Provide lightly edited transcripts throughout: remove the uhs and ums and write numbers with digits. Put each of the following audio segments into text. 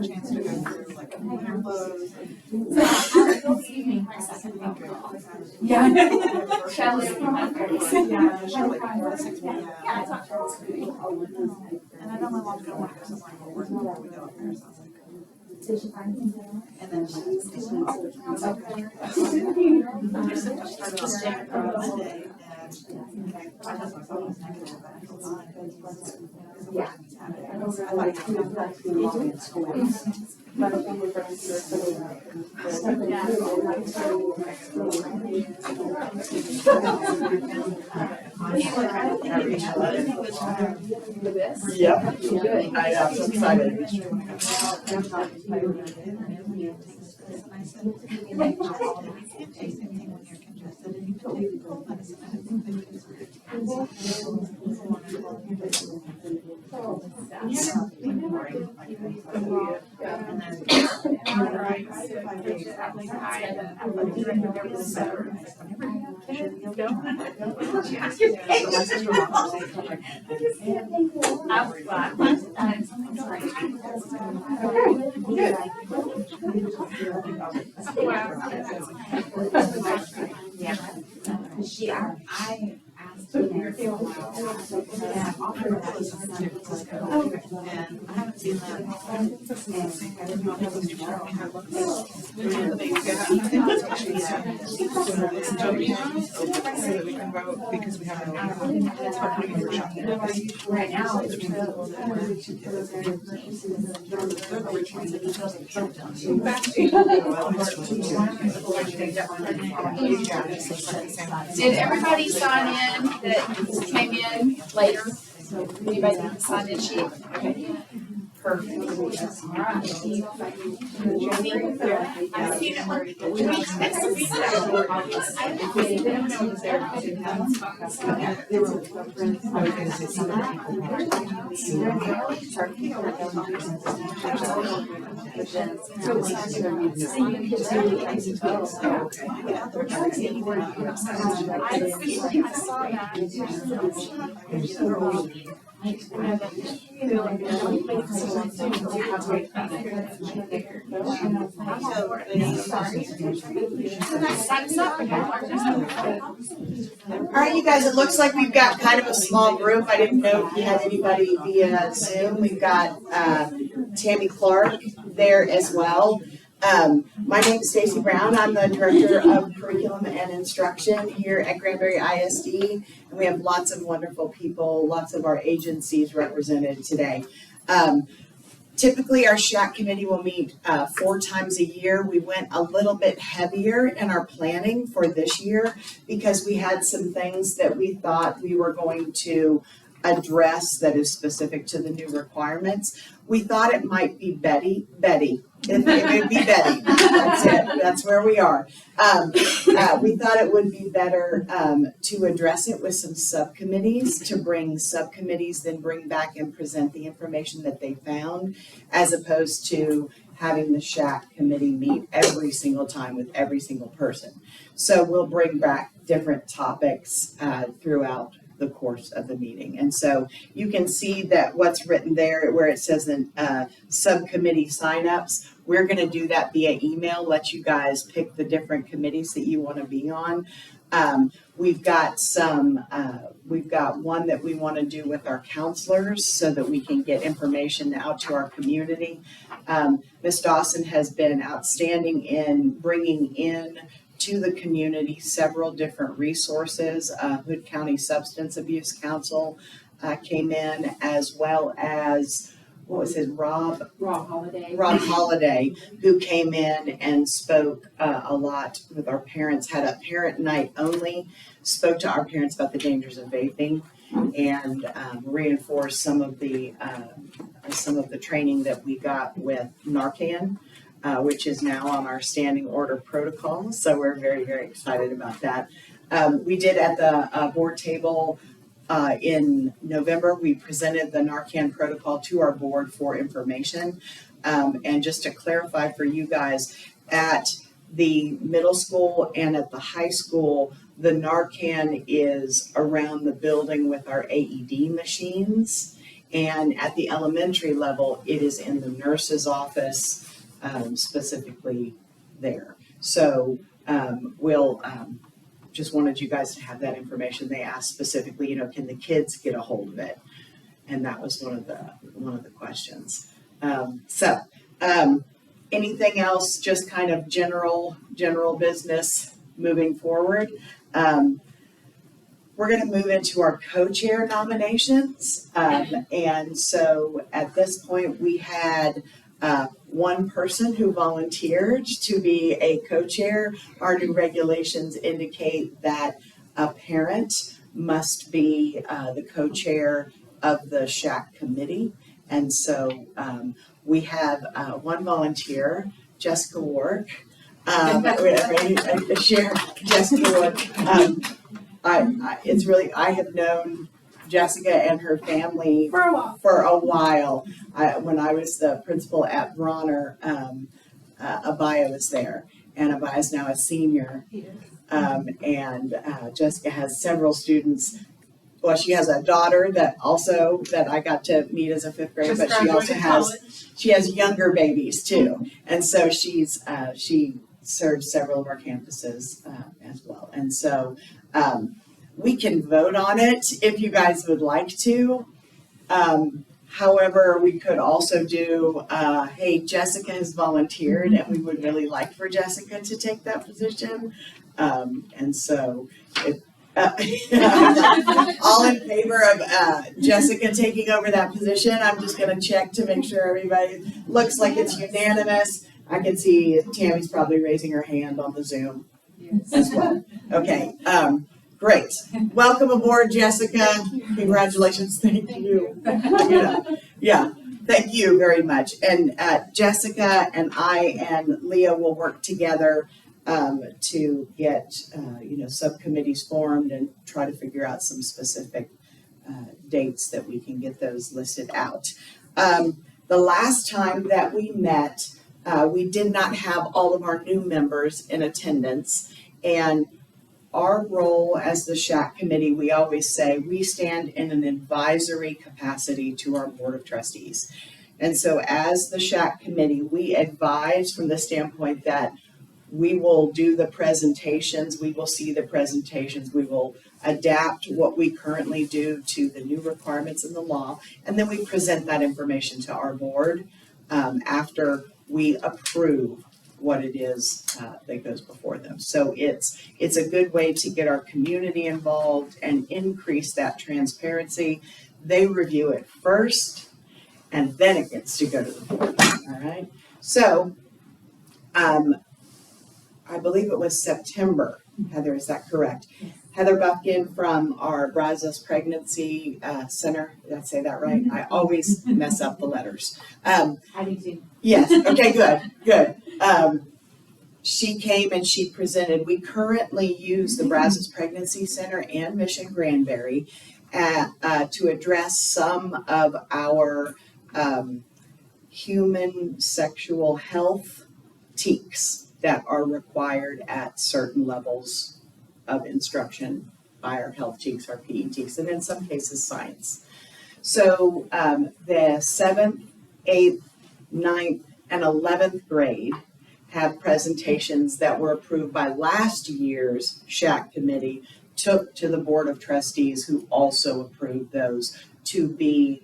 chance to go through like their clothes. Yeah. Shelley, like 4 to 6 p.m. And I know my mom's gonna want to go somewhere before we go up there, so I was like, and then she started on Monday, and my husband thought it was negative, but I feel fine. Yeah. I Yep. I am so excited. because we have it's hard to do Right now, did everybody sign in that came in later? Anybody need to sign in sheet? Okay. Perfect. All right. I've seen it work. All right, you guys, it looks like we've got kind of a small group. I didn't know if you had anybody via Zoom. We've got Tammy Clark there as well. My name is Stacy Brown. I'm the Director of Curriculum and Instruction here at Granbury ISD. And we have lots of wonderful people, lots of our agencies represented today. Typically, our SHAC committee will meet 4 times a year. We went a little bit heavier in our planning for this year because we had some things that we thought we were going to address that is specific to the new requirements. We thought it might be Betty. It would be Betty. That's it. That's where we are. We thought it would be better to address it with some subcommittees, to bring subcommittees, then bring back and present the information that they found, as opposed to having the SHAC committee meet every single time with every single person. So we'll bring back different topics throughout the course of the meeting. And so you can see that what's written there where it says subcommittee signups, we're going to do that via email, let you guys pick the different committees that you want to be on. We've got one that we want to do with our counselors so that we can get information out to our community. Ms. Dawson has been outstanding in bringing in to the community several different resources. Hood County Substance Abuse Council came in, as well as, what was his, Rob Holiday, who came in and spoke a lot with our parents, had a parent night only, spoke to our parents about the dangers of vaping, and reinforced some of the training that we got with Narcan, which is now on our standing order protocol. So we're very, very excited about that. We did at the board table in November, we presented the Narcan protocol to our board for information. And just to clarify for you guys, at the middle school and at the high school, The Narcan is around the building with our AED machines. And at the elementary level, it is in the nurse's office, specifically there. So we'll just wanted you guys to have that information. They asked specifically, can the kids get a hold of it? And that was one of the questions. Anything else? Just kind of general business moving forward. We're going to move into our co-chair nominations. And so at this point, we had one person who volunteered to be a co-chair. Our new regulations indicate that a parent must be the co-chair of the SHAC committee. And so we have one volunteer, Jessica Wark. Share Jessica Wark. I have known Jessica and her family for a while. When I was the principal at Bronner, Abaya was there, and Abaya is now a senior. And Jessica has several students. Well, she has a daughter that I got to meet as a fifth grader, but she also has younger babies too, and so she serves several of our campuses as well. And so we can vote on it if you guys would like to. However, we could also do, hey, Jessica has volunteered and we would really like for Jessica to take that position. And so all in favor of Jessica taking over that position. I'm just going to check to make sure everybody looks like it's unanimous. I can see Tammy's probably raising her hand on the Zoom as well. Okay, great. Welcome aboard, Jessica. Congratulations. Thank you. Yeah, thank you very much. And Jessica and I and Leah will work together to get subcommittees formed and try to figure out some specific dates that we can get those listed out. The last time that we met, we did not have all of our new members in attendance, and our role as the SHAC committee, we always say we stand in an advisory capacity to our board of trustees. And so as the SHAC committee, we advise from the standpoint that we will do the presentations, we will see the presentations, we will adapt what we currently do to the new requirements in the law, and then we present that information to our board after we approve what it is that goes before them. So it's a good way to get our community involved and increase that transparency. They review it first, and then it gets to go to the board. All right. So I believe it was September. Heather, is that correct? Heather Buffkin from our Brazos Pregnancy Center. Did I say that right? I always mess up the letters. I do too. Yes. Okay, good. She came and she presented. We currently use the Brazos Pregnancy Center and Mission Granbury to address some of our human sexual health TEKS that are required at certain levels of instruction by our health TEKS, our PE TEKS, and in some cases science. So the 7th, 8th, 9th, and 11th grade have presentations that were approved by last year's SHAC committee, took to the board of trustees who also approved those to be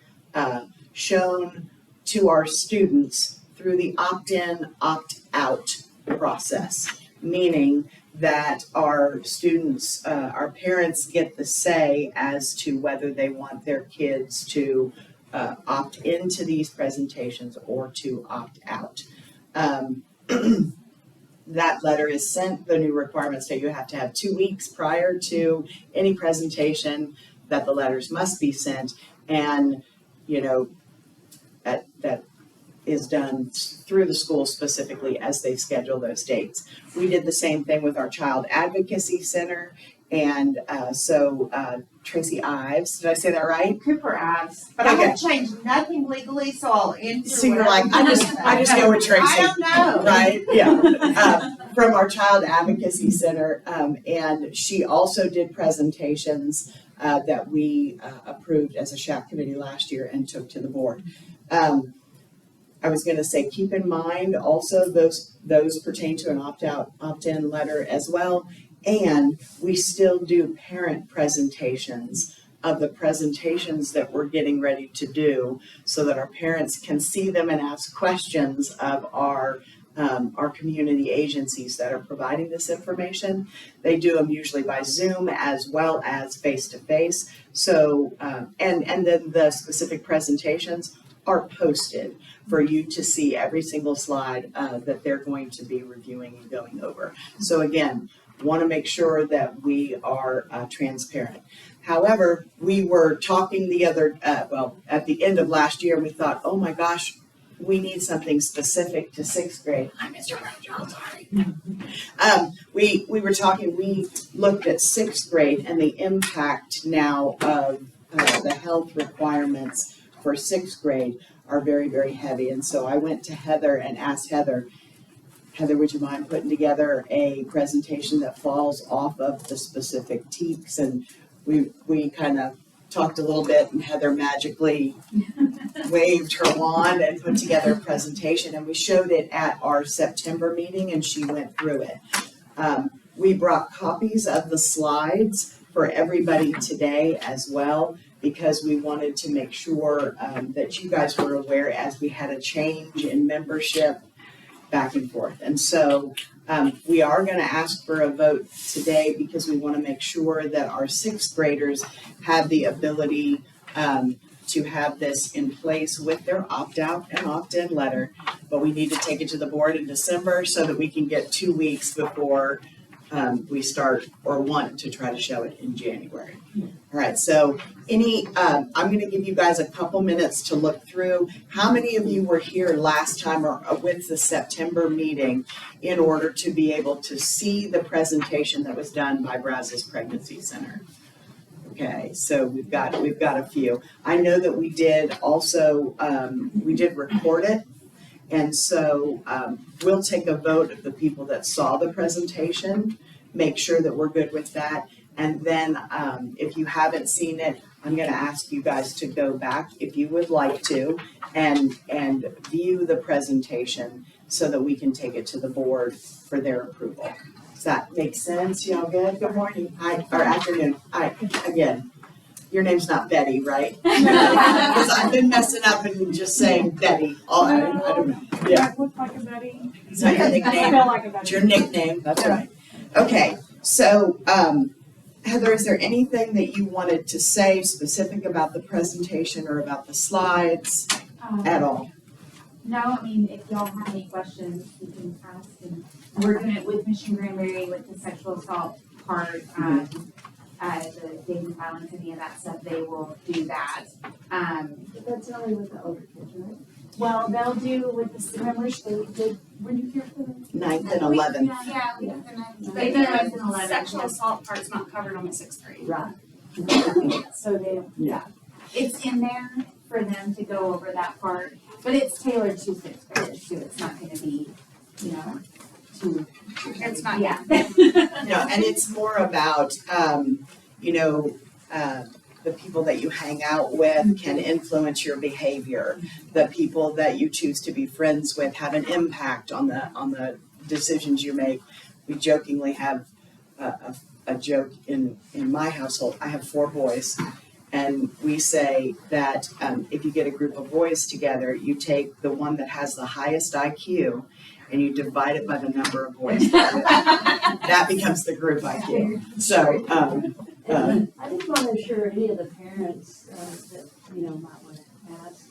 shown to our students through the opt-in, opt-out process, meaning that our students, our parents get the say as to whether they want their kids to opt into these presentations or to opt out. That letter is sent. The new requirements say you have to have 2 weeks prior to any presentation that the letters must be sent, and that is done through the school specifically as they schedule those dates. We did the same thing with our Child Advocacy Center, and so Tracy Ives, did I say that right? Cooper Ives, but Okay. I won't change nothing legally, so I'll enter. So you're like, I just go with Tracy. I don't know. Right? Yeah. from our Child Advocacy Center, and she also did presentations that we approved as a SHAC committee last year and took to the board. I was going to say, keep in mind also those pertain to an opt-out, opt-in letter as well, and we still do parent presentations of the presentations that we're getting ready to do, so that our parents can see them and ask questions of our community agencies that are providing this information. They do them usually by Zoom as well as face-to-face. So, and then the specific presentations are posted for you to see every single slide that they're going to be reviewing and going over. So again, want to make sure that we are transparent. However, we were talking the other, at the end of last year, we thought, oh my gosh, we need something specific to sixth grade. Hi, Mr. Brown, sorry. We were talking, we looked at sixth grade and the impact now of the health requirements for sixth grade are very, very heavy. And so I went to Heather and asked Heather, would you mind putting together a presentation that falls off of the specific TEKS? And we kind of talked a little bit, and Heather magically waved her wand and put together a presentation, and we showed it at our September meeting, and she went through it. We brought copies of the slides for everybody today as well, because we wanted to make sure that you guys were aware as we had a change in membership back and forth. And so we are going to ask for a vote today, because we want to make sure that our sixth graders have the ability to have this in place with their opt-out and opt-in letter. But we need to take it to the board in December so that we can get 2 weeks before we start, or want to try to show it in January. All right, so I'm going to give you guys a couple minutes to look through. How many of you were here last time or with the September meeting in order to be able to see the presentation that was done by Brazos Pregnancy Center? Okay, so we've got a few. I know that we did also, we did record it. And so we'll take a vote of the people that saw the presentation, make sure that we're good with that. And then if you haven't seen it, I'm going to ask you guys to go back, if you would like to, and view the presentation so that we can take it to the board for their approval. Does that make sense? Y'all good? Good morning. Hi, or afternoon. Hi, again. Your name's not Betty, right? Because I've been messing up and just saying Betty. I don't know. Yeah. I look like a Betty. Is that your nickname? I feel like a Betty. It's your nickname. That's right. Okay. So, Heather, is there anything that you wanted to say specific about the presentation or about the slides at all? No, I mean, if y'all have any questions, you can ask. And we're doing it with Mission Granbury with the sexual assault part. The dating violence, any of that stuff, they will do that. But that's only with the older kids, right? Well, they'll do with the members, they did, were you here for them? 9th and 11th. Yeah, we did the 9th. They did the Sexual assault part's not covered on the sixth grade. Right. So it's in there for them to go over that part, but it's tailored to sixth graders too. It's not gonna be, It's not. yeah. No, and it's more about, the people that you hang out with can influence your behavior. The people that you choose to be friends with have an impact on the decisions you make. We jokingly have a joke in my household. I have 4 boys, and we say that if you get a group of boys together, you take the one that has the highest IQ and you divide it by the number of boys. That becomes the group IQ. So, I just want to assure any of the parents that, might want to ask,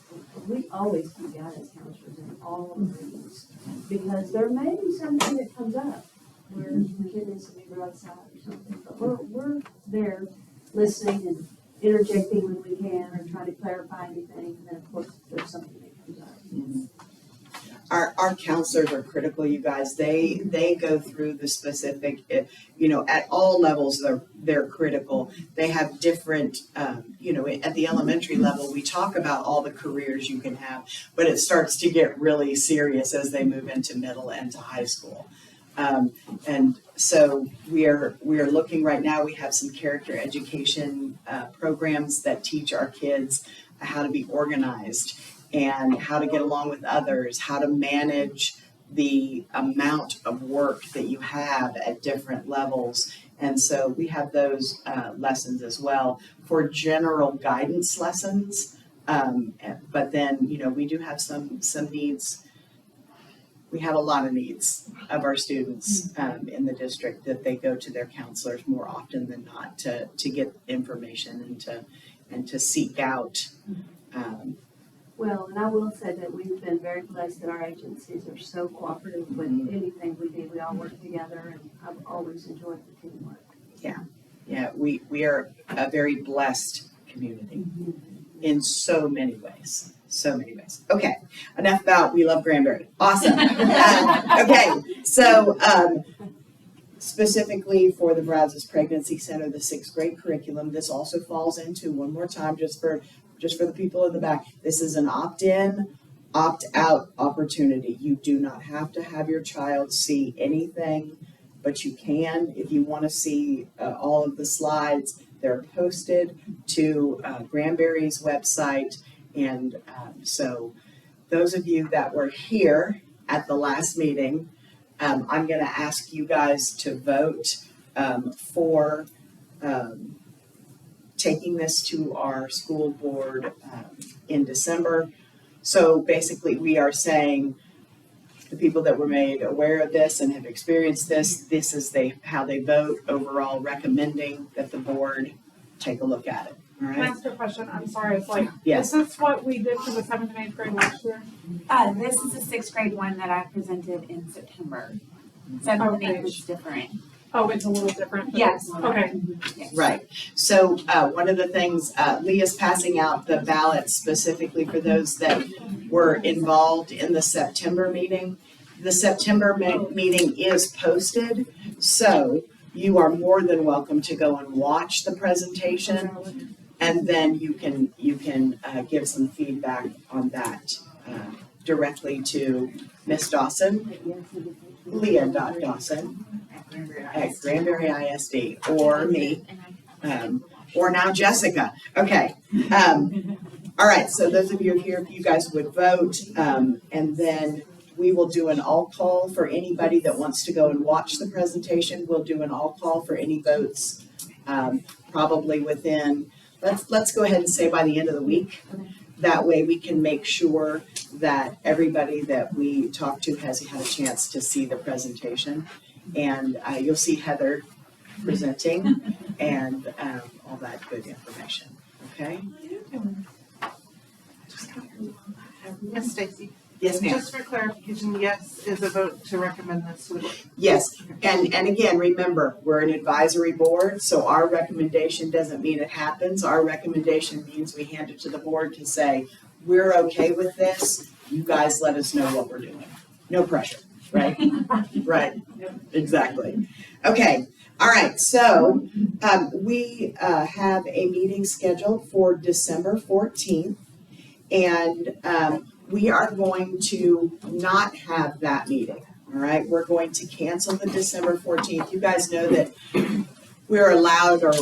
we always keep guidance counselors in all of these, because there may be something that comes up where the kid needs to be brought aside or something, but we're there listening and interjecting when we can, or trying to clarify anything, and then of course there's something that comes up. Our counselors are critical, you guys. They go through the specific, at all levels they're critical. They have different, at the elementary level, we talk about all the careers you can have, but it starts to get really serious as they move into middle and to high school. And so we are looking right now, we have some character education programs that teach our kids how to be organized and how to get along with others, how to manage the amount of work that you have at different levels. And so we have those lessons as well for general guidance lessons. But then, we do have some needs. We have a lot of needs of our students in the district that they go to their counselors more often than not to get information and to seek out. Well, and I will say that we've been very blessed that our agencies are so cooperative with anything we do. We all work together, and I've always enjoyed the teamwork. Yeah, we are a very blessed community in so many ways. So many ways. Okay, enough about we love Granbury. Awesome. Okay, so specifically for the Brazos Pregnancy Center, the 6th grade curriculum, this also falls into, one more time, just for the people in the back, this is an opt-in, opt-out opportunity. You do not have to have your child see anything, but you can if you want to see all of the slides. They're posted to Granbury's website. And so those of you that were here at the last meeting, I'm going to ask you guys to vote for taking this to our school board in December. So basically we are saying the people that were made aware of this and have experienced this is how they vote overall, recommending that the board take a look at it. All Can I right? ask a question? I'm sorry, it's like, Yes. is this what we did for the 7th and 8th grade last year? This is the 6th grade one that I presented in September. 7th and 8th was different. Oh, it's a little different? Yes. Okay. Right. So one of the things, Leah's passing out the ballots specifically for those that were involved in the September meeting. The September meeting is posted, so you are more than welcome to go and watch the presentation, and then you can give some feedback on that directly to Ms. Dawson, Leah.Dawson at Granbury ISD, or me, or now Jessica. Okay. All right, so those of you here, if you guys would vote, and then we will do an all call for anybody that wants to go and watch the presentation. We'll do an all call for any votes, probably within, let's go ahead and say by the end of the week. That way we can make sure that everybody that we talk to has had a chance to see the presentation. And you'll see Heather presenting and all that good information, okay? Miss Stacy, Yes, ma'am. just for clarification, yes is a vote to recommend this to the board. Yes, and again, remember, we're an advisory board, so our recommendation doesn't mean it happens. Our recommendation means we hand it to the board to say, we're okay with this, you guys let us know what we're doing. No pressure, right? Right, exactly. Okay, all right, so we have a meeting scheduled for December 14th, and we are going to not have that meeting, all right? We're going to cancel the December 14th. You guys know that we're allowed, or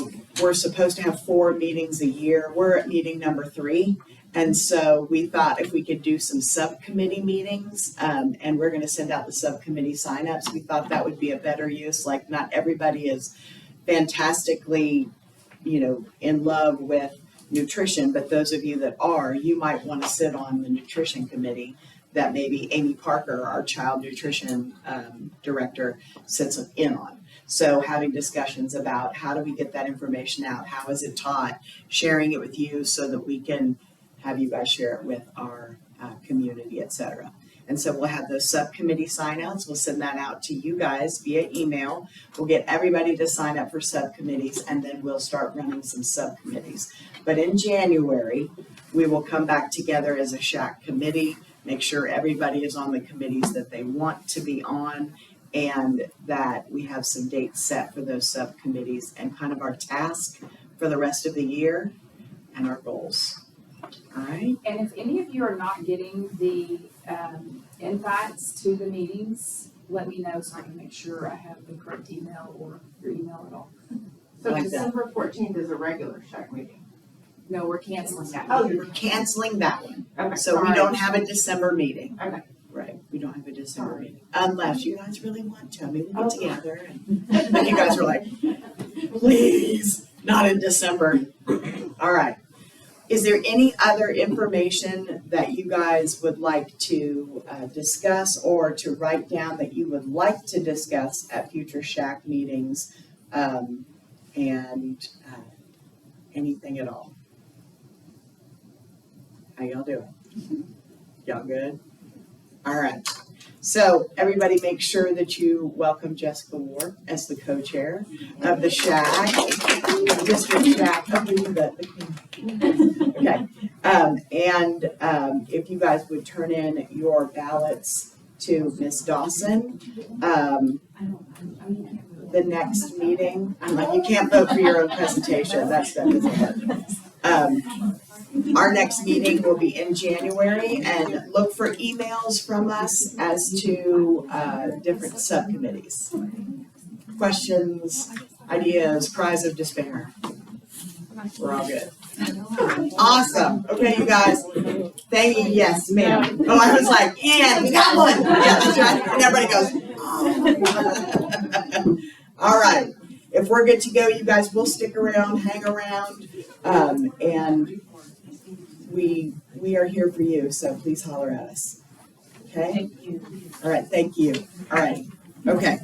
we're supposed to have 4 meetings a year. We're at meeting number 3. And so we thought if we could do some subcommittee meetings, and we're going to send out the subcommittee signups. We thought that would be a better use. Like, not everybody is fantastically, in love with nutrition, but those of you that are, you might want to sit on the nutrition committee that maybe Amy Parker, our child nutrition director, sits in on. So having discussions about how do we get that information out, how is it taught, sharing it with you so that we can have you guys share it with our community, et cetera. And so we'll have those subcommittee sign-outs. We'll send that out to you guys via email. We'll get everybody to sign up for subcommittees, and then we'll start running some subcommittees. But in January, we will come back together as a SHAC committee, make sure everybody is on the committees that they want to be on, and that we have some dates set for those subcommittees and kind of our task for the rest of the year and our goals. All right? And if any of you are not getting the invites to the meetings, let me know so I can make sure I have the correct email or your email at all. So Like that. December 14th is a regular SHAC meeting. No, we're canceling that. Oh, We're canceling that one. Okay, So we sorry. don't have a December meeting. Okay. Right, we don't have a December Sorry. meeting, unless you guys really want to. I mean, we'll get Okay. together and you guys were like, please, not in December. All right. Is there any other information that you guys would like to discuss or to write down that you would like to discuss at future SHAC meetings? And anything at all? How y'all doing? Y'all good? All right. So everybody make sure that you welcome Jessica Ward as the co-chair of the SHAC, District SHAC. Okay. If you guys would turn in your ballots to Ms. Dawson, the next meeting, I'm like, you can't vote for your own presentation. That's hard. Our next meeting will be in January, and look for emails from us as to different subcommittees. Questions, ideas, cries of despair. We're all good. Awesome. Okay, you guys. Thank you. Yes, ma'am. Oh, I was like, yeah, we got one. Yeah, that's right. And everybody goes, oh. All right. If we're good to go, you guys will stick around, hang around, and we are here for you, so please holler at us. Okay? All right, thank you. All right. Okay.